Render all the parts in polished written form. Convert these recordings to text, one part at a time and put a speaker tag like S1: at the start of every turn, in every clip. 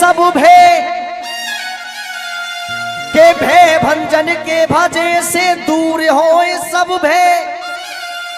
S1: सब भय के भय भंजन के भजे से दूर हो सब भय।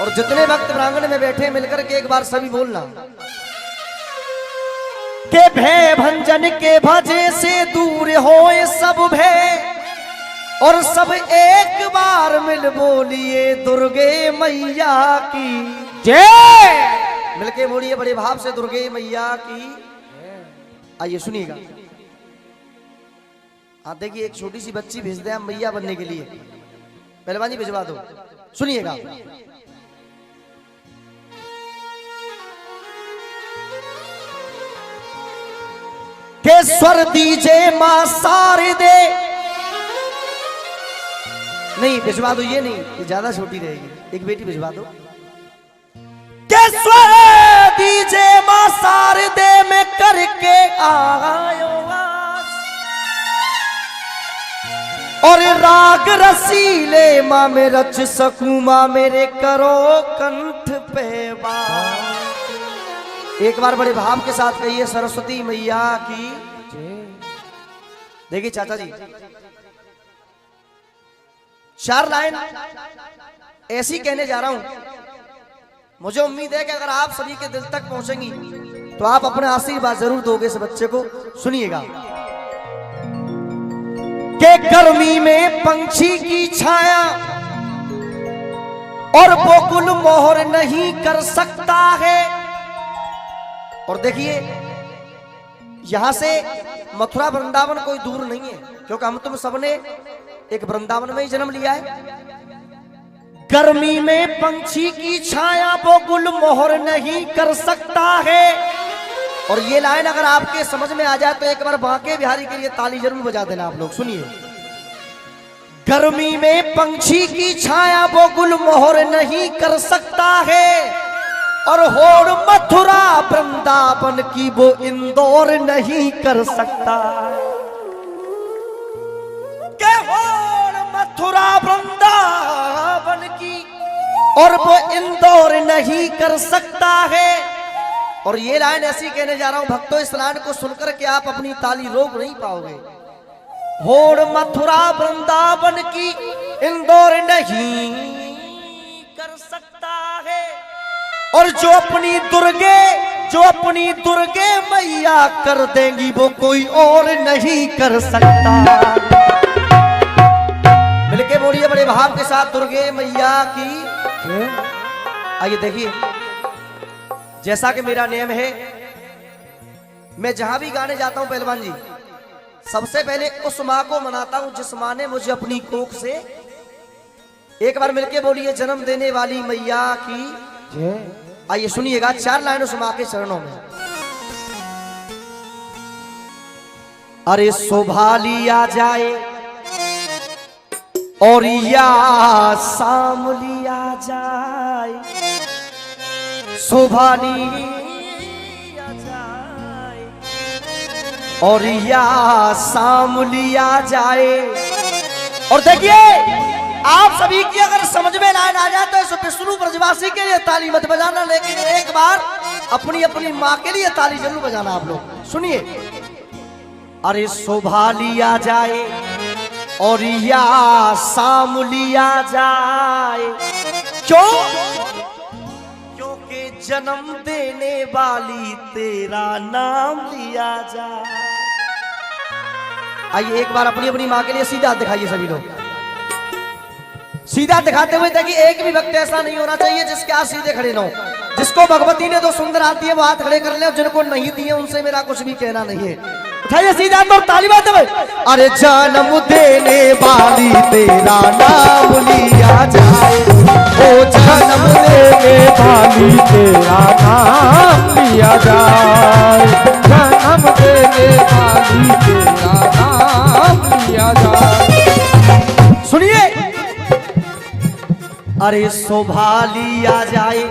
S1: और जितने भक्त प्रांगण में बैठे मिलकर के एक बार सभी बोलना के भय भंजन के भजे से दूर हो सब भय। और सब एक बार मिल बोलिए दुर्गे मैया की जय। मिलके बोलिए बड़े भाव से दुर्गे मैया की। आइए सुनिएगा। आप देखिए एक छोटी सी बच्ची भेज दे हम मैया बनने के लिए, पहलवान जी भिजवा दो। सुनिएगा। के स्वर दीजे मां शारदे। नहीं भिजवा दो, ये नहीं, ये ज्यादा छोटी रहेगी। एक बेटी भिजवा दो। के स्वर दीजे मां शारदे में करके आयो और राग रसीले मां में रच सकूं मां मेरे करो कंठ पे बार। एक बार बड़े भाव के साथ कहिए सरस्वती मैया की। देखिए चाचा जी 4 लाइन ऐसी कहने जा रहा हूं। मुझे उम्मीद है कि अगर आप सभी के दिल तक पहुंचेंगी तो आप अपने आशीर्वाद जरूर दोगे इस बच्चे को। सुनिएगा। के गर्मी में पंछी की छाया और वो गुल मोहर नहीं कर सकता है। और देखिए यहां से मथुरा वृंदावन कोई दूर नहीं है, क्योंकि हम तुम सबने एक वृंदावन में ही जन्म लिया है। गर्मी में पंछी की छाया वो गुल मोहर नहीं कर सकता है। और ये लाइन अगर आपके समझ में आ जाए तो एक बार बांके बिहारी के लिए ताली जरूर बजा देना आप लोग। सुनिए। गर्मी में पंछी की छाया वो गुल मोहर नहीं कर सकता है। और होड़ मथुरा वृंदावन की वो इंदौर नहीं कर सकता। के होड़ मथुरा वृंदावन की और वो इंदौर नहीं कर सकता है। और ये लाइन ऐसी कहने जा रहा हूं भक्तों, इस लाइन को सुनकर के आप अपनी ताली रोक नहीं पाओगे। होड़ मथुरा वृंदावन की इंदौर नहीं कर सकता है। और जो अपनी दुर्गे मैया कर देंगी वो कोई और नहीं कर सकता। मिलके बोलिए बड़े भाव के साथ दुर्गे मैया की। आइए देखिए, जैसा कि मेरा नियम है मैं जहां भी गाने जाता हूं पहलवान जी, सबसे पहले उस मां को मनाता हूं जिस मां ने मुझे अपनी कोख से, एक बार मिलके बोलिए जन्म देने वाली मैया की। आइए सुनिएगा 4 लाइन उस मां के चरणों में। अरे शोभाली आ जाए और या सामली आ जाए, शोभाली आ जाए और या सामली आ जाए। और देखिए आप सभी की अगर समझ में लाइन आ जाए तो इस विष्णु ब्रजवासी के लिए ताली मत बजाना, लेकिन एक बार अपनी अपनी माँ के लिए ताली जरूर बजाना आप लोग। सुनिए। अरे शोभाली आ जाए और या सामली आ जाए। क्यों? क्योंकि जन्म देने वाली तेरा नाम लिया जाए। आइए एक बार अपनी अपनी माँ के लिए सीधा दिखाइए सभी लोग, सीधा दिखाते हुए देखिए एक भी वक्त ऐसा नहीं होना चाहिए जिसके हाथ सीधे खड़े ना हो। जिसको भगवती ने तो सुंदर आती है वो हाथ खड़े कर ले, और जिनको नहीं दिए उनसे मेरा कुछ भी कहना नहीं है। उठाइए सीधा और ताली बात है। अरे जन्म देने वाली तेरा नाम लिया जाए, ओ जन्म देने वाली तेरा नाम लिया जाए,
S2: जन्म देने वाली तेरा नाम लिया जाए।
S1: सुनिए, अरे शोभा लिया जाए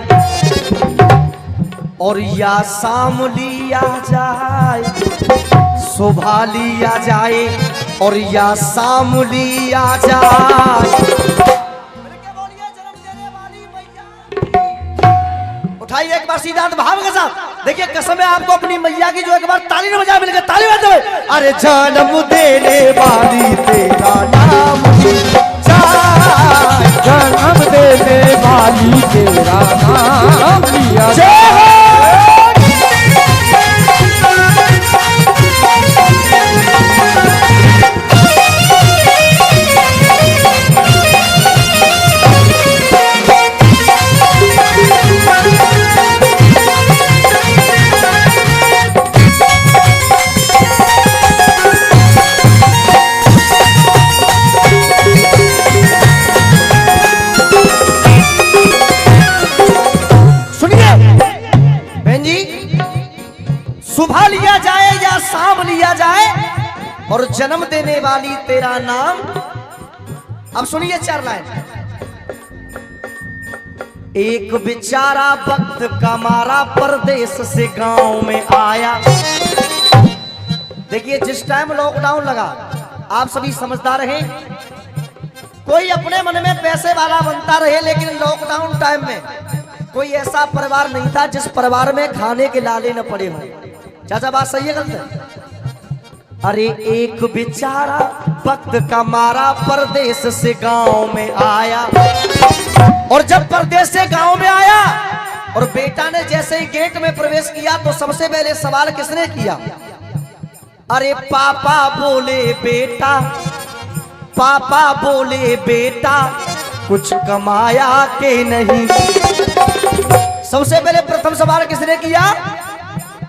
S1: और या शाम लिया जाए, शोभा लिया जाए और या शाम लिया जाए। उठाइए एक बार सिद्धांत भाव के साथ, देखिए कसम है आपको अपनी मैया की, जो एक बार ताली न बजा मिलकर ताली बजा। अरे जन्म देने वाली तेरा नाम
S2: जन्म देने वाली तेरा नाम लिया
S1: जाए। सुबह लिया जाए या शाम लिया जाए और जन्म देने वाली तेरा नाम। अब सुनिए 4 लाइन। एक बेचारा वक्त का मारा परदेश से गांव में आया। देखिए जिस टाइम लॉकडाउन लगा आप सभी समझदार रहे, कोई अपने मन में पैसे वाला बनता रहे, लेकिन लॉकडाउन टाइम में कोई ऐसा परिवार नहीं था जिस परिवार में खाने के लाले न पड़े हों। चाचा बात सही है गलत है? अरे एक बेचारा वक्त का मारा परदेश से गांव में आया, और जब परदेश से गांव में आया और बेटा ने जैसे ही गेट में प्रवेश किया तो सबसे पहले सवाल किसने किया? अरे पापा बोले बेटा, पापा बोले बेटा कुछ कमाया के नहीं। सबसे पहले प्रथम सवाल किसने किया?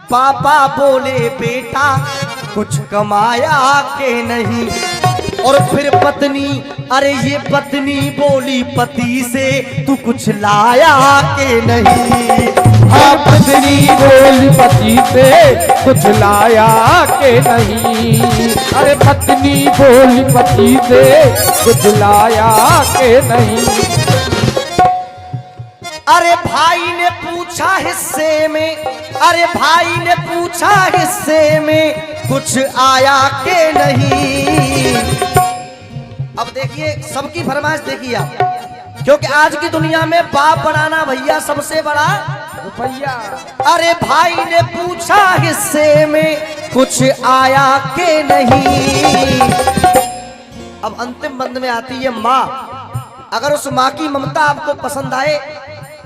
S1: पापा बोले बेटा कुछ कमाया के नहीं। और फिर पत्नी, अरे ये पत्नी बोली पति से तू कुछ लाया के नहीं।
S2: हाँ पत्नी बोली पति से कुछ लाया के नहीं। अरे पत्नी बोली पति से कुछ लाया के नहीं।
S1: अरे भाई ने पूछा हिस्से में, अरे भाई ने पूछा हिस्से में कुछ आया के नहीं। अब देखिए सबकी फरमाइश देखिए आप, क्योंकि आज की दुनिया में बाप बनाना भैया सबसे बड़ा रुपया। अरे भाई ने पूछा हिस्से में कुछ आया के नहीं। अब अंतिम बंद में आती है माँ। अगर उस माँ की ममता आपको पसंद आए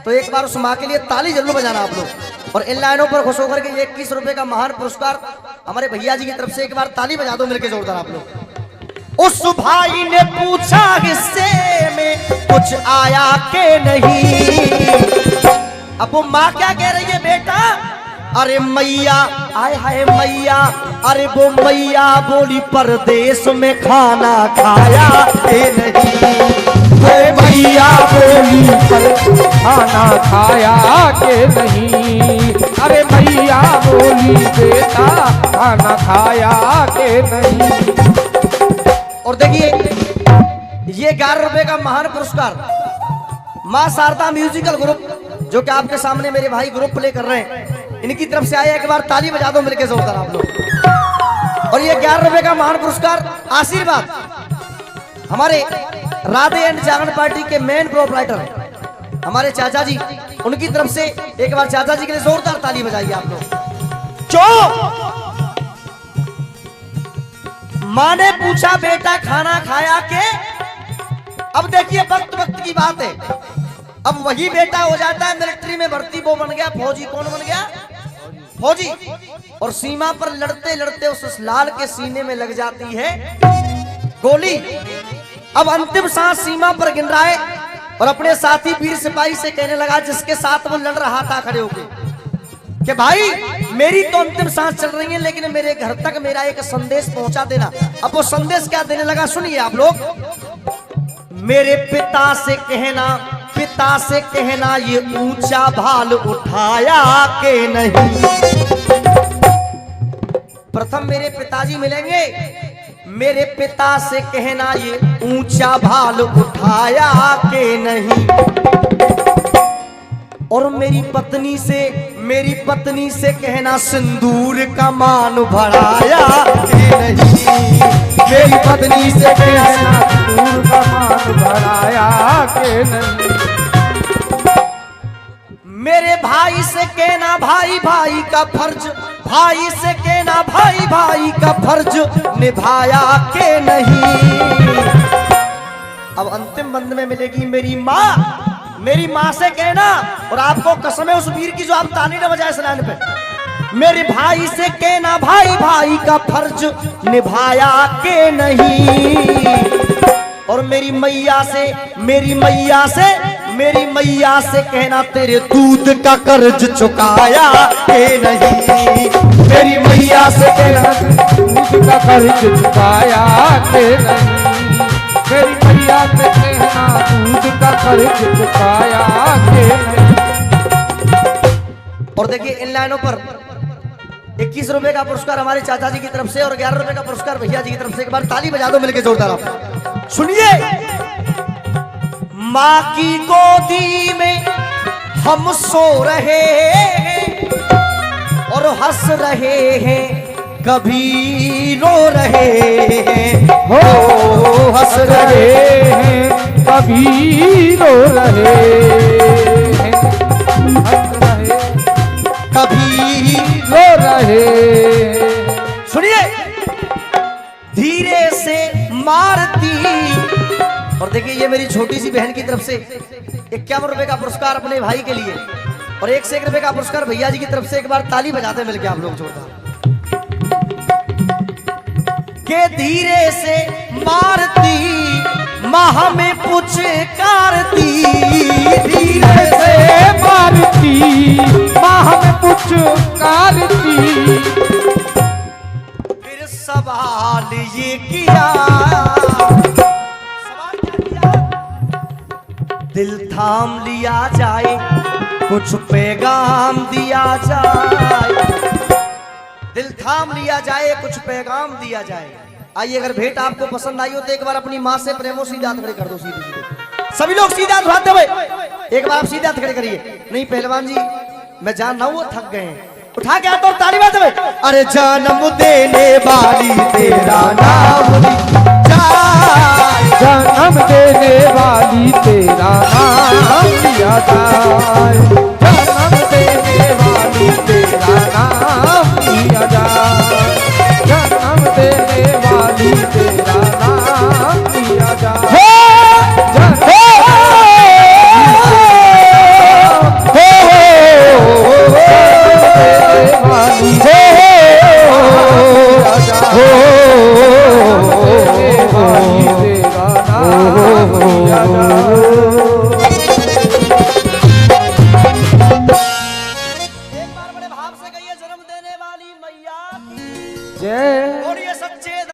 S1: तो एक बार उस माँ के लिए ताली जरूर बजाना आप लोग। और इन लाइनों पर खुश होकर के 21 रुपए का महान पुरस्कार हमारे भैया जी की तरफ से एक बार ताली बजा दो मिलके जोरदार आप लोग। उस भाई ने पूछा हिस्से में कुछ आया के नहीं। अब वो माँ क्या कह रही है? बेटा अरे मैया, आय हाय मैया, अरे वो मैया बोली परदेश में खाना खाया के नहीं।
S2: मैया बोली पर खाना खाया के नहीं। अरे मैया बोली बेटा खाना खाया के नहीं।
S1: और देखिए ये 11 रुपए का महान पुरस्कार मां शारदा म्यूजिकल ग्रुप, जो कि आपके सामने मेरे भाई ग्रुप प्ले कर रहे हैं, इनकी तरफ से आया। एक बार ताली बजा दो मिलके जोरदार आप लोग। और ये 11 रुपए का महान पुरस्कार आशीर्वाद हमारे राधे एंड जागरण पार्टी के मेन प्रोपराइटर हमारे चाचा जी, उनकी तरफ से एक बार चाचा जी के लिए जोरदार ताली बजाइए आप लोग। माँ ने पूछा बेटा खाना खाया के। अब देखिए वक्त वक्त की बात है, अब वही बेटा हो जाता है मिलिट्री में भर्ती, वो बन गया फौजी। कौन बन गया? फौजी, और सीमा पर लड़ते लड़ते उस लाल के सीने में लग जाती है गोली। अब अंतिम सांस सीमा पर गिन रहा है और अपने साथी वीर सिपाही से कहने लगा, जिसके साथ वो लड़ रहा था खड़े होके, कि भाई मेरी तो अंतिम सांस चल रही है, लेकिन मेरे घर तक मेरा एक संदेश पहुंचा देना। अब वो संदेश क्या देने लगा, सुनिए आप लोग। मेरे पिता से कहना ये ऊंचा भाल उठाया के नहीं। प्रथम मेरे पिताजी मिलेंगे, मेरे पिता से कहना ये ऊंचा भाल उठाया के नहीं। और मेरी पत्नी से कहना सिंदूर का मान बढ़ाया के नहीं।
S2: मेरी पत्नी से कहना सिंदूर का मान बढ़ाया के नहीं।
S1: मेरे भाई से कहना भाई का फर्ज, भाई से कहना भाई का फर्ज निभाया के नहीं। अब अंतिम बंद में मिलेगी मेरी माँ से कहना, और आपको कसम है उस वीर की जो आप ताली न बजाए सुनाने पे। मेरे भाई से कहना भाई का फर्ज निभाया के नहीं। और मेरी मैया से कहना तेरे दूध का कर्ज चुकाया के नहीं।
S2: मेरी मैया से कहना दूध का कर्ज चुकाया के नहीं। मेरी मैया से कहना दूध का कर्ज चुकाया के नहीं।
S1: और देखिए इन लाइनों पर 21 रुपए का पुरस्कार हमारे चाचा जी की तरफ से और 11 रुपए का पुरस्कार भैया जी की तरफ से। एक बार ताली बजा दो मिलके जोरदार आप। सुनिए, माँ की गोदी में हम सो रहे हैं और हंस रहे हैं, कभी रो रहे हैं,
S2: हो हंस रहे हैं, कभी रो रहे हैं, हंस रहे,
S1: कभी
S2: रो रहे।
S1: सुनिए, धीरे से मारती। और देखिए ये मेरी छोटी सी बहन की तरफ से 51 रुपए का पुरस्कार अपने भाई के लिए और 1 रुपए का पुरस्कार भैया जी की तरफ से। एक बार ताली बजाते मिलके आप लोग जोरदार। के धीरे से मारती माँ हमें पुचकारती,
S2: धीरे से मारती माँ हमें पुचकारती।
S1: फिर सवाल ये किया, दिल थाम लिया जाए, कुछ पैगाम दिया जाए। दिल थाम लिया जाए, कुछ पैगाम दिया जाए। आइए, अगर भेंट आपको पसंद आई हो तो एक बार अपनी माँ से प्रेमो सीधे हाथ खड़े कर दो। सीधे सभी लोग सीधे हाथ उठाते हुए एक बार आप सीधे हाथ खड़े करिए। नहीं पहलवान जी, मैं जान रहा हूँ वो थक गए हैं, उठा के हाथ और ताली बजाते हुए। अरे जन्म देने वाली तेरा नाम
S2: जन्म देने वाली तेरा नाम लिया जाए, जन्म देने वाली तेरा नाम लिया जाए, जन्म देने वाली तेरा नाम लिया जाए।
S1: एक बार बड़े भाव से कहिए, जन्म देने वाली मैया की जय। और ये सच्चे